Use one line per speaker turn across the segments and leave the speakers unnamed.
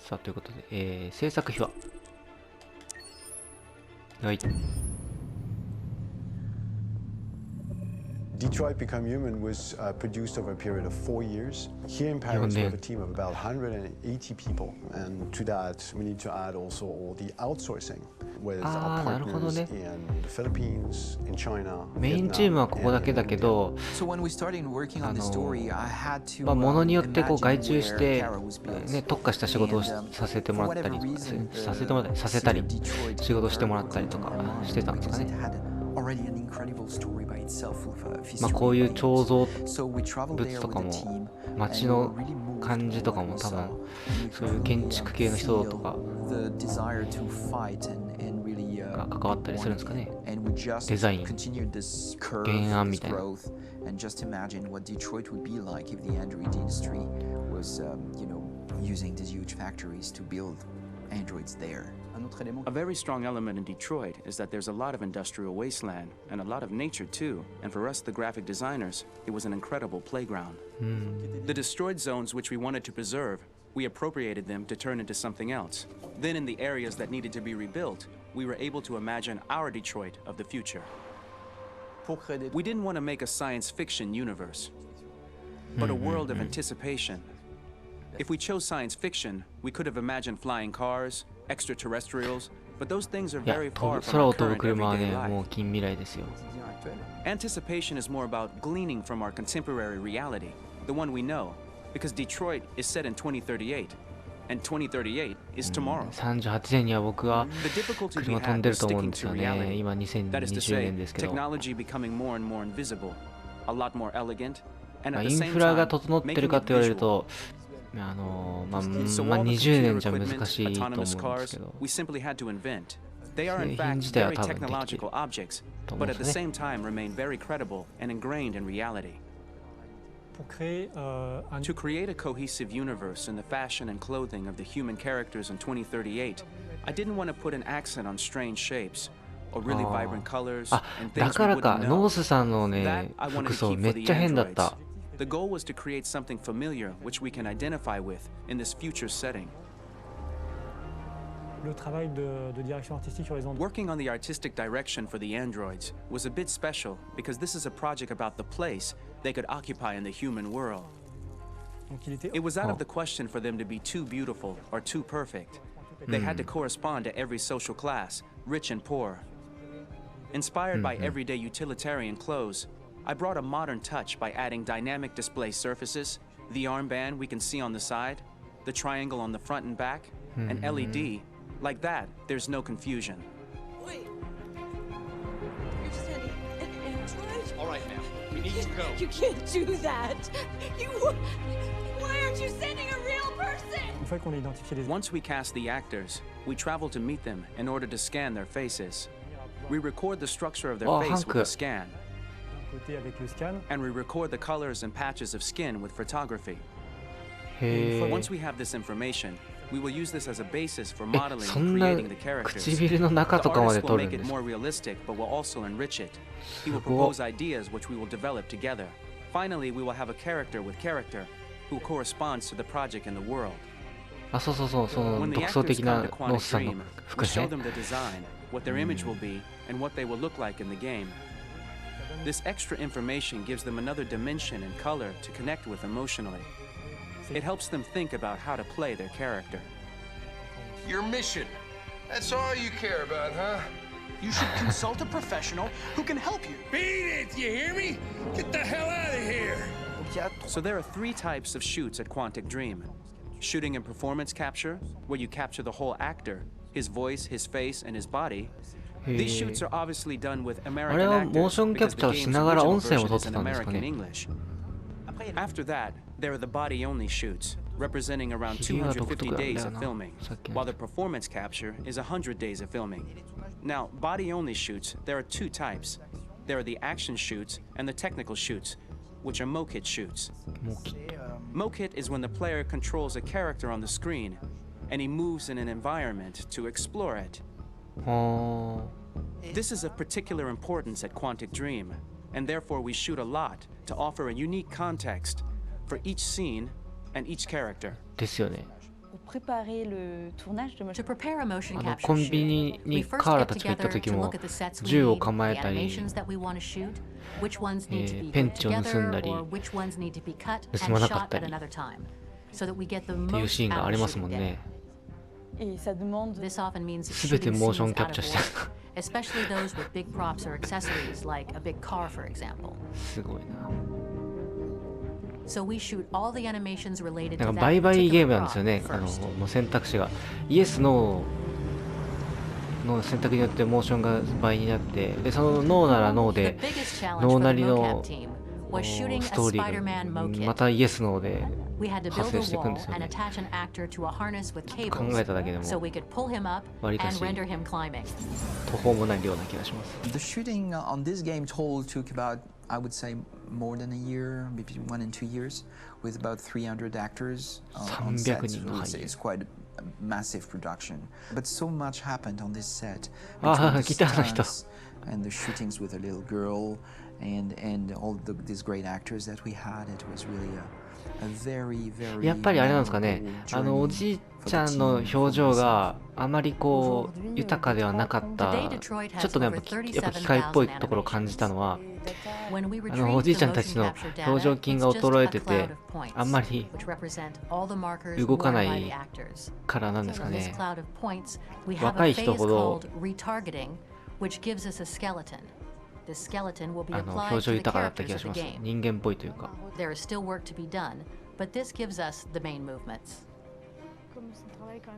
さあ、ということで、制作秘話。はい。
Detroit Become Human was produced over a period of 4 years. Here in Paris, we have a team of about 180 people, and to that, we need to add also all the outsourcing with our partners in the Philippines, in China,
メインチームはここだけだけど、ものによってこう外注して、ね、特化した仕事をさせてもらったりとか、させたり、仕事してもらったりとかしてたんですかね。まあこういう彫像物とかも街の感じとかも多分そういう建築系の人とかが関わったりするんですかね。デザイン、原案みたいな。
A very strong element in Detroit is that there's a lot of industrial wasteland and a lot of nature too, and for us, the graphic designers, it was an incredible playground. The destroyed zones which we wanted to preserve, we appropriated them to turn into something else. Then in the areas that needed to be rebuilt, we were able to imagine our Detroit of the future. We didn't want to make a science fiction universe, but a world of anticipation. If we chose science fiction, we could have imagined flying cars, extraterrestrials, but those things are very far from our current everyday life. Anticipation is more about gleaning from our contemporary reality, the one we know, because Detroit is set in 2038, and 2038 is tomorrow.
38年には僕は車飛んでると思うんですよね。今2020年ですけど。
technology becoming more and more invisible, a lot more elegant, and at
イ
the
ン
same
フラが
time
整ってるかって言われると、20年じゃ難しいと思うんですけど、製品自体は多分できると思うんですね。
To create a cohesive universe in the fashion and clothing of the human characters in 2038, I didn't want to put an accent on strange shapes or really vibrant colors and things we wouldn't know.
ノースさんのね、服装めっちゃ変だった。
The goal was to create something familiar which we can identify with in this future setting. Working on the artistic direction for the androids was a bit special because this is a project about the place they could occupy in the human world. It was out of the question for them to be too beautiful or too perfect. They had to correspond to every social class, rich and poor. Inspired by everyday utilitarian clothes, I brought a modern touch by adding dynamic display surfaces, the armband we can see on the side, the triangle on the front and back, and LED. Like that, there's no confusion.
Wait. You're sending an android?
All right, now. We need to go.
You can't do that. Why aren't you sending a real person?
Once we cast the actors, we travel to meet them in order to scan their faces. We record the structure of their face with a scan. And we record the colors and patches of skin with photography. Once we have this information, we will use this as a basis for modeling and creating the characters. The artist will make it more realistic, but will also enrich it. He will propose ideas which we will develop together. Finally, we will have a character with character who corresponds to the project in the world. When the actors come to Quantic Dream, we show them the design, what their image will be, and what they will look like in the game. This extra information gives them another dimension and color to connect with emotionally. It helps them think about how to play their character.
Your mission. That's all you care about, huh?
You should consult a professional who can help you.
Beat it, you hear me? Get the hell out of here!
So there are 3 types of shoots at Quantic Dream. Shooting and performance capture, where you capture the whole actor, his voice, his face, and his body. These shoots are obviously done with American actors because the game's original version is in American English. After that, there are the body-only shoots, representing around 250 days of filming, while the performance capture is 100 days of filming. Now, body-only shoots, there are 2 types. There are the action shoots and the technical shoots, which are mokit shoots. Mokit is when the player controls a character on the screen, and he moves in an environment to explore it. This is of particular importance at Quantic Dream, and therefore we shoot a lot to offer a unique context for each scene and each character.
ですよね。コンビニにカーラたちが行った時も銃を構えたり、ペンチを盗んだり盗まなかったりっていうシーンがありますもんね。全てモーションキャプチャーしてる。
especially those with big props or accessories like a big car, for example.
すごいな。
So we shoot all the animations related to
なん
that
か倍々ゲー
particular
ムなんですよ
prop
ね。
first.
もう選択肢がイエスノーの選択によってモーションが倍になって、でそのノーならノー
The
で
biggest challenge
ノー
for
な
the
り
mocap
の
team was shooting
ス
a
トーリー
Spider-Man
が
mocap.
またイエスノーで
We had to
発
build
生してい
a
くん
wall
ですよ
and
ね。
attach an actor to a harness with
考
cables
えただけで
so
も
we could pull him up
わりか
and
し
render him climbing.
途方もない量な気がします。
The shooting on this game total took about, I would say, more than a year, maybe 1 and 2 years, with about 300 actors on set.
300人の俳優。
It's quite a massive production. But so much happened on this set.
あ
Between
あ、
the
ギターの人。
stunts and the shootings with a little girl and all these great actors that we had. It was really a very, very
やっぱりあれなんですかね。
memorable
お
journey
じい
for
ちゃ
the
んの
team,
表情
for
があまりこう豊かではなかった。
Today, Detroit
ちょっ
has
とね、やっ
over
ぱ機械っぽい
37,000
ところを感じたのは、
When we
お
retrieve
じい
the
ちゃんたち
motion
の
capture data,
表情筋が
it's just
衰え
a
て
cloud
て
of points,
あんまり
which represent all the markers
動か
worn
な
by
い
the actors.
からなんですか
On this
ね。
cloud of points, we have
若い
a
人
phase
ほど
called retargeting, which gives us a skeleton. This skeleton will be
表
applied
情
to the
豊かだった
characters
気が
of
し
the
ます。
game.
人間っぽいというか。
There is still work to be done, but this gives us the main movements.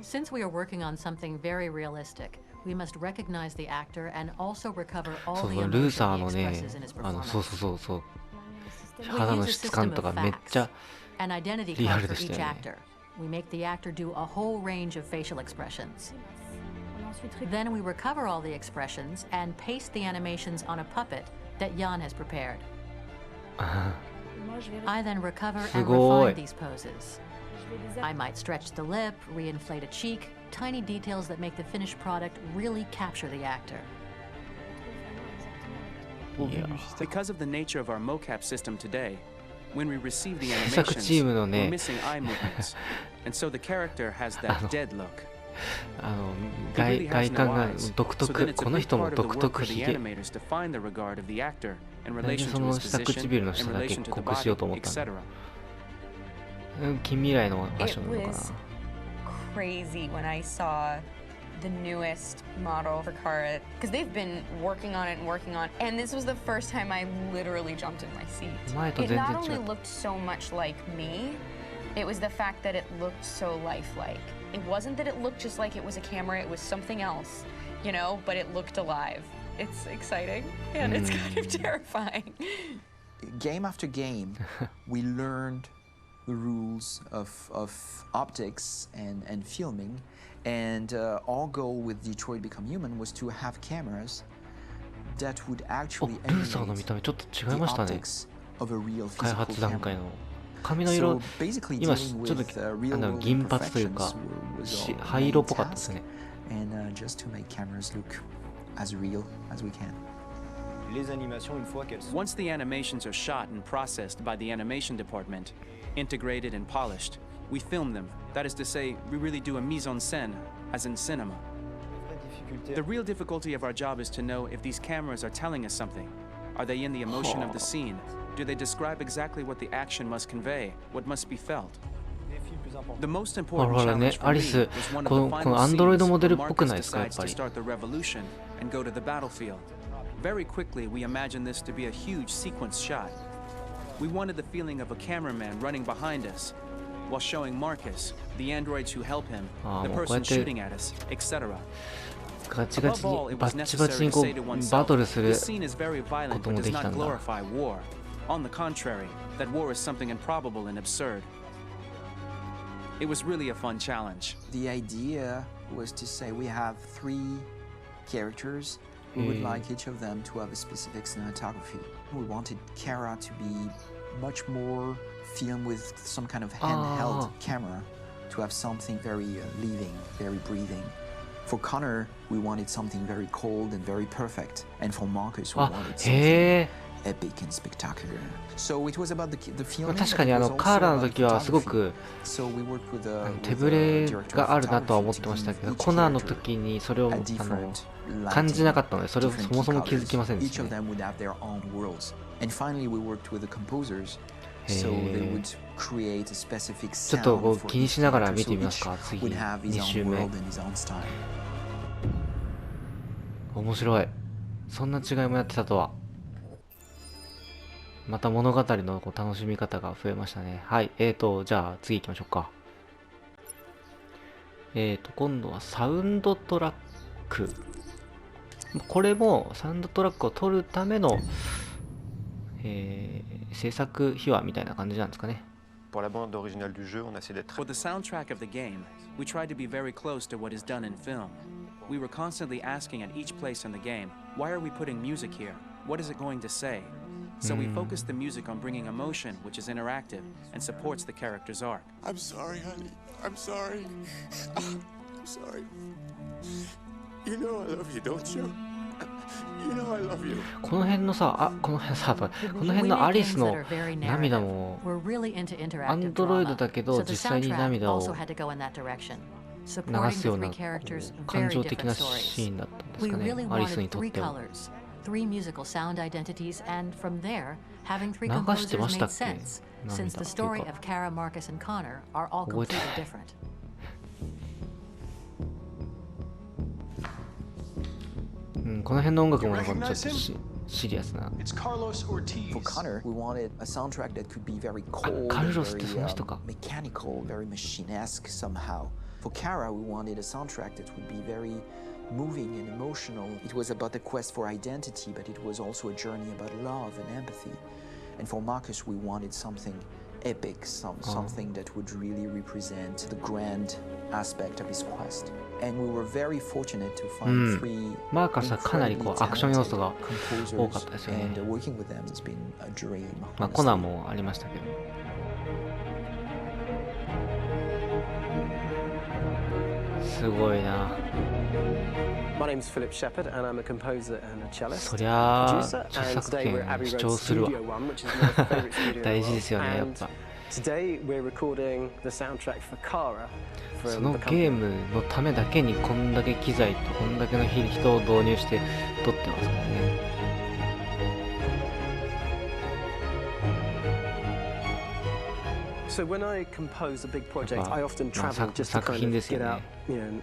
Since we are working on something very realistic, we must recognize the actor and also recover
そ
all
う
the
そう、ルーサー
emotion he
のね
expresses in his、
そうそう
performance.
そうそう、
We
肌の
use a
質感
system
とか
of
めっちゃ
facts, an identity
リア
card
ル
for
でした
each
よね。
actor. We make the actor do a whole range of facial expressions. Then we recover all the expressions and paste the animations on a puppet that Jan has prepared. I then recover and
すごい。
refine these poses. I might stretch the lip, reinflate a cheek, tiny details that make the finished product really capture the actor.
いや、
Because of the nature of our mocap system today, when we receive the
制作チームの
animations,
ね
we're missing eye movements, and so the character has that dead look.
外観が独
So then
特、
it's
こ
a
の
big
人も
part of the
独
work
特
for the
ひげ。
animators to find the regard of the actor in
なんで
relation
そ
to
の
his
下
position,
唇の
in
下だけ
relation to the
濃くしようと
body,
思ったんだ。
etc.
近未来のファッションなのか
It was crazy when I saw the newest model for Kara because they've been working on it and working on, and this was the first time I literally jumped in my seat.
前と
It
全
not
然違
only
う。
looked so much like me, it was the fact that it looked so lifelike. It wasn't that it looked just like it was a camera, it was something else, you know, but it looked alive. It's exciting and it's kind of terrifying.
Game after game, we learned the rules of optics and filming, and our goal with Detroit Become Human was to have cameras that would
お、
actually
ルーサーの見
emulate
た目ちょっと違
the
いましたね。
optics of a real
開
physical
発段階
camera.
の髪の色、
So basically
今
dealing
ちょっ
with
と
real
なんだろう
world
銀髪というか
imperfections was our
灰色っ
main
ぽかったです
task,
ね。
and just to make cameras look as real as we can.
Once the animations are shot and processed by the animation department, integrated and polished, we film them. That is to say, we really do a mise en scène, as in cinema. The real difficulty of our job is to know if these cameras are telling us something. Are they in the emotion of the scene? Do they describe exactly what the action must convey, what must be felt? The most
ほら
important
ほらね、
challenge
ア
for
リ
me
ス、
was one of
こ
the
の
final
アンドロイド
scenes
モデルっ
where
ぽくない
Marcus
ですか、やっ
decides
ぱ
to
り。
start the revolution and go to the battlefield. Very quickly, we imagined this to be a huge sequence shot. We wanted the feeling of a cameraman running behind us, while showing Marcus, the androids who help him, the
もうこうや
person
って
shooting at us, etc.
ガチガチ
Above all,
に
it
バ
was
ッチバ
necessary
チに
to
こ
say to
うバ
oneself,
トルする
this scene is very violent
こと
but
も
does
できた
not
んだ。
glorify war. On the contrary, that war is something improbable and absurd. It was really a fun challenge.
The idea was to say we have 3 characters. We would like each of them to have a specific cinematography. We wanted Kara to be much more filmed with some kind of handheld camera, to have something very living, very breathing. For Connor, we wanted something very cold and very perfect. And for Marcus, we
あ、
wanted
へ
something epic and spectacular. So it was about the feeling.
確かにカーラの時はすごく手ぶれがあるなとは思ってましたけど、コナーの時にそれを感じなかったので、それをそもそも気づきませんでしたね。ちょっとこう気にしながら見てみますか。次2週目。面白い。そんな違いもやってたとは。また物語のこう楽しみ方が増えましたね。はい。じゃあ次行きましょうか。今度はサウンドトラック。これもサウンドトラックを撮るための、制作秘話みたいな感じなんですかね。
For the soundtrack of the game, we tried to be very close to what is done in film. We were constantly asking at each place in the game, why are we putting music here? What is it going to say? So we focused the music on bringing emotion, which is interactive and supports the character's arc.
I'm sorry, honey. I'm sorry. I'm sorry. You know I love you, don't you? You know I love you.
この辺のさ、この辺のアリスの涙もアンドロイドだけど実際に涙を流すような感情的なシーンだったんですかね、アリスにとっては。
Three musical sound identities, and from there, having three
流してま
composers
したっ
made
け
sense,
涙
since the
っていう
story
か
of Kara, Marcus, and Connor are all
覚えて
completely
ない
different.
この辺の音楽もなんかちょっとシリアスな。
For Connor, we wanted a soundtrack that could be very cold,
カルロスっ
very
てその人か。
mechanical, very machine-esque somehow. For Kara, we wanted a soundtrack that would be very moving and emotional. It was about the quest for identity, but it was also a journey about love and empathy. And for Marcus, we wanted something epic, something that would really represent the grand aspect of his quest. And we were very fortunate to find three
マーカスはかなりこうアクション要素が
composers,
多かったですよね。
and working with them has been a dream.
まあコナーもありましたけど。すごいな。
My name is Philip Shepherd, and I'm a composer and a cellist.
そりゃあ
producer,
著
and
作
today
権
we're at Abbey
主
Road
張するわ。
Studio One, which is my favorite studio in
大
the
事ですよね、やっ
world.
ぱ。
And today we're recording the soundtrack for Kara
そ
from
の
the
ゲ
company.
ームのためだけにこんだけ機材とこんだけの人を導入して撮ってますからね。
So when I compose a big project, I often
まあ
travel just to
作
kind
品
of
ですよ
get
ね。
out,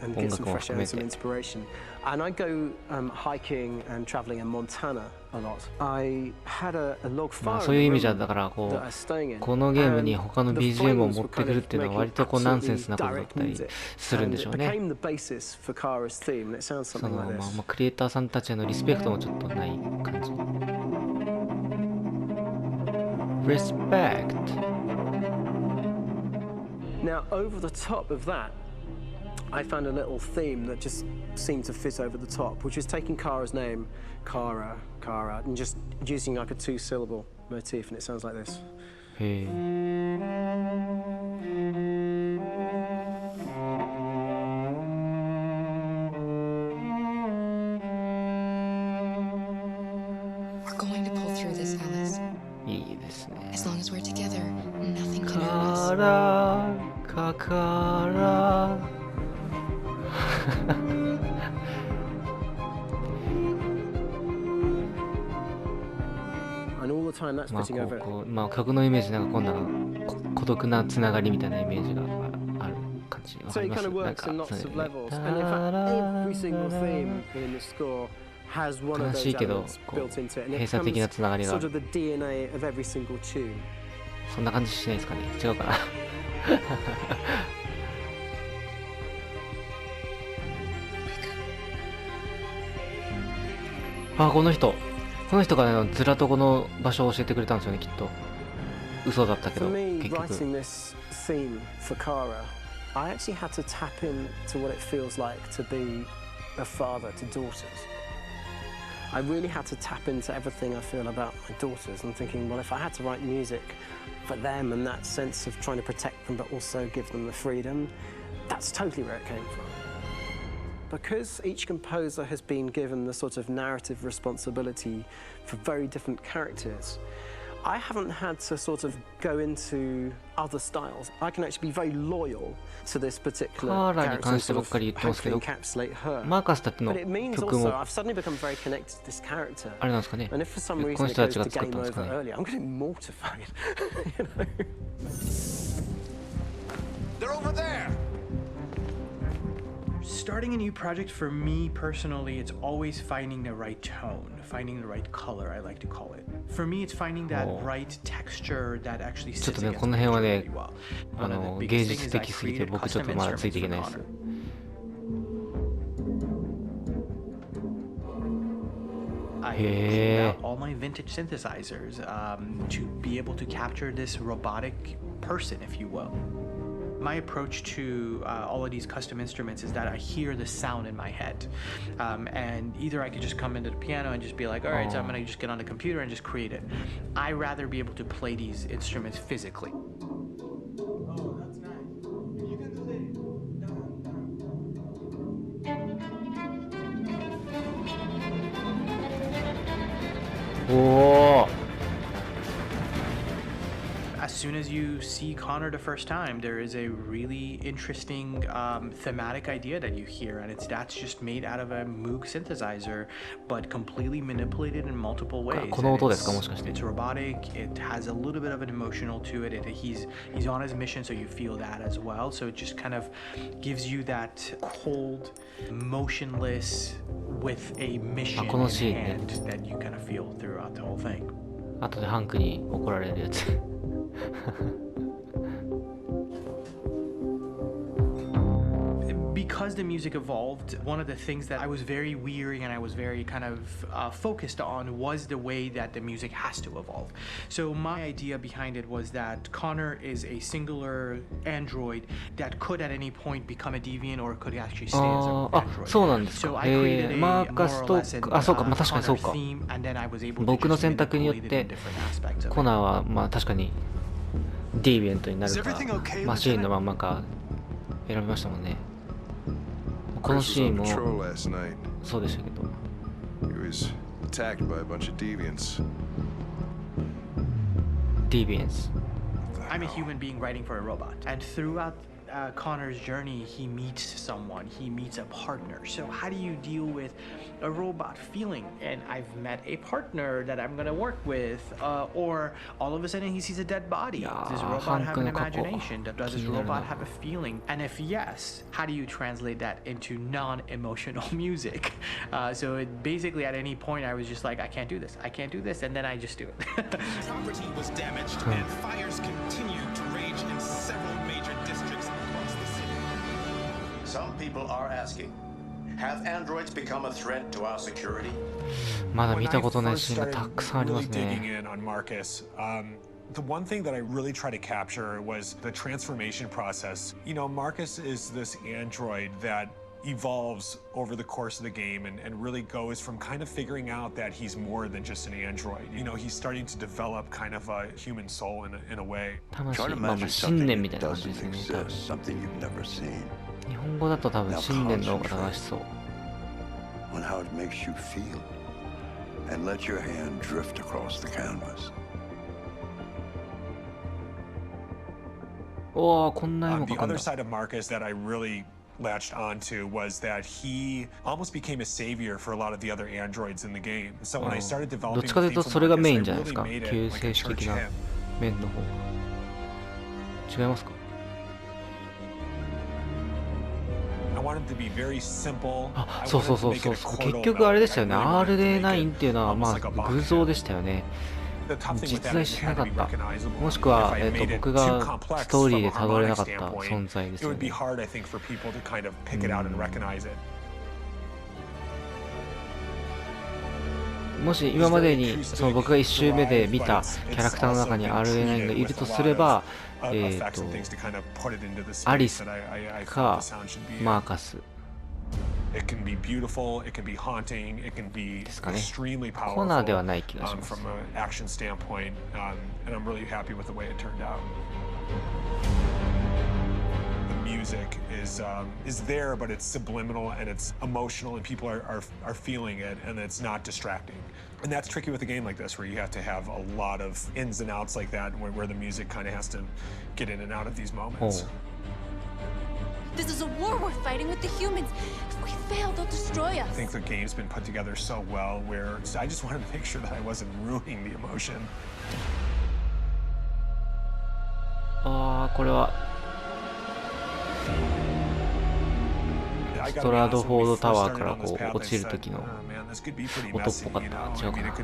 and get some
音楽も
fresh
含
air
め
and some
て。
inspiration. And I go hiking and traveling in Montana a lot. I had a log
まあ
fire
そういう意
in
味
the
じゃ
room
だからこ
that I was staying in.
うこのゲームに
And
他の
the
BGM を
flames
持
were
ってく
kind
る
of
っていうのは
making
割とこうナンセンス
absolutely
なことだっ
direct
たり
music.
するん
And
でしょ
it
うね。
became the basis for Kara's theme, and it sounds
そ
something
の
like
まあ
this.
クリエイターさんたちへのリスペクトもちょっとない感じ。Respect.
Now, over the top of that, I found a little theme that just seemed to fit over the top, which is taking Kara's name, Kara, and just using like a two-syllable motif, and it sounds like this.
へえ。
We're going to pull through this, Alice.
いいですね。
As long as we're together, nothing can hurt
か
us.
らかから。
And all the time that's
まあ
fitting
こ
over.
うこうまあ曲のイメージなんかこんな孤独なつながりみたいなイメージがある感じわか
So
り
it
ます。
kind of
なん
works
か
in
そう
lots
いう
of
ね
levels. And in fact, every single theme in the score has one of
悲
those
しいけど
elements
こう
built into it. And
閉
it
鎖的な
becomes
つながりがあ
sort
る。
of the DNA of every single tune.
そんな感じしないですかね。違うかな。あ、この人がずらっとこの場所を教えてくれたんですよね、きっと。嘘だったけ
For
ど、
me,
結局。
writing this theme for Kara, I actually had to tap into what it feels like to be a father to daughters. I really had to tap into everything I feel about my daughters and thinking, well, if I had to write music for them and that sense of trying to protect them but also give them the freedom, that's totally where it came from. Because each composer has been given the sort of narrative responsibility for very different characters, I haven't had to sort of go into other styles. I can actually be very loyal to this particular character and sort of hopefully encapsulate her. But it means also I've suddenly become very connected to this character. And if for some reason it goes to game over early, I'm going to be mortified. You know?
They're over there!
Starting a new project for me personally, it's always finding the right tone, finding the right color, I like to call it. For me, it's finding that right texture that actually sits against the picture really well. One of the biggest things is I created custom instruments for Connor. I cleaned out all my vintage synthesizers to be able to capture this robotic person, if you will. My approach to all of these custom instruments is that I hear the sound in my head. And either I could just come into the piano and just be like, all right, so I'm going to just get on the computer and just create it. I rather be able to play these instruments physically. Oh, that's nice. You can do that. Oh. As soon as you see Connor the first time, there is a really interesting thematic idea that you hear, and that's just made out of a Moog synthesizer, but completely manipulated in multiple ways. It's robotic. It has a little bit of an emotional to it. He's on his mission, so you feel that as well. So it just kind of gives you that cold, motionless, with a mission in hand that you kind of feel throughout the whole thing.
後でハンクに怒られるやつ。
Because the music evolved, one of the things that I was very weary and I was very kind of focused on was the way that the music has to evolve. So my idea behind it was that Connor is a singular android that could at any point become a deviant or could actually stay as an android.
そうなんですか。
So I created a
マーカスと、あ、そうか、まあ確かにそうか。
and then I was able to
僕の選択によってコナーはまあ確かにディビエントになるかマシーンのまんまか選びましたもんね。このシーンもそうでしたけど。Deviants.
I'm a human being writing for a robot, and throughout Connor's journey, he meets someone, he meets a partner. So how do you deal with a robot feeling? And I've met a partner that I'm going to work with, or all of a sudden he sees a dead body. Does a robot have an imagination? Does this robot have a feeling? And if yes, how do you translate that into non-emotional music? So basically at any point I was just like, I can't do this, and then I just do it.
Property was damaged and fires continued to rage in several major districts across the city.
Some people are asking, have androids become a threat to our security?
まだ見たことないシーンがたくさんありますね。
The one thing that I really try to capture was the transformation process. You know, Marcus is this android that evolves over the course of the game and really goes from kind of figuring out that he's more than just an android. You know, he's starting to develop kind of a human soul in a way.
魂、まあ信念みたいな感じですね。日本語だと多分信念の方が正しそう。
On how it makes you feel, and let your hand drift across the canvas.
おお、こんな絵も描くんだ。
The other side of Marcus that I really latched onto was that he almost became a savior for a lot of the other androids in the game. So when I started developing,
どっちかというとそれがメインじゃないですか。救世主的な面の方が。違いますか？ あ、そうそうそうそう。結局あれでしたよね。RA9 っていうのはまあ偶像でしたよね。実在しなかった。もしくは、僕がストーリーでたどれなかった存在ですよね。もし今までにその僕が1周目で見たキャラクターの中に RA9 がいるとすれば、アリスかマーカス。
It can be beautiful, it can be haunting, it can be extremely powerful
コナーではない気がします。
from an action standpoint, and I'm really happy with the way it turned out. The music is there, but it's subliminal and it's emotional, and people are feeling it, and it's not distracting. And that's tricky with a game like this, where you have to have a lot of ins and outs like that, where the music kind of has to get in and out of these moments.
This is a war we're fighting with the humans. If we fail, they'll destroy us.
I think the game's been put together so well, where I just wanted to make sure that I wasn't ruining the emotion.
ああ、これはストラドフォードタワーからこう落ちる時の音っぽかった。違うかな。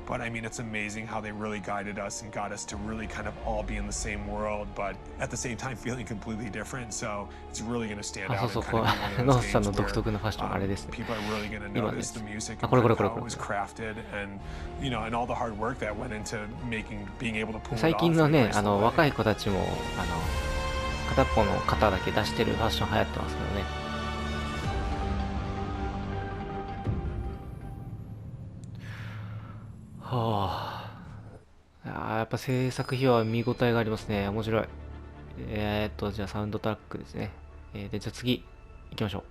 But I mean, it's amazing how they really guided us and got us to really kind of all be in the same world, but at the same time feeling completely different. So it's really going to stand out.
そうそう、ノースさんの独特なファッションあれですね。
People are really going to notice the music and
これ
how it was crafted, and you know, and all the hard work that went into being able to pull it off.
最近のね、若い子たちも片っぽの肩だけ出してるファッション流行ってますけどね。はあ、やっぱ制作費は見応えがありますね。面白い。じゃあサウンドトラックですね。で、じゃあ次行きましょう。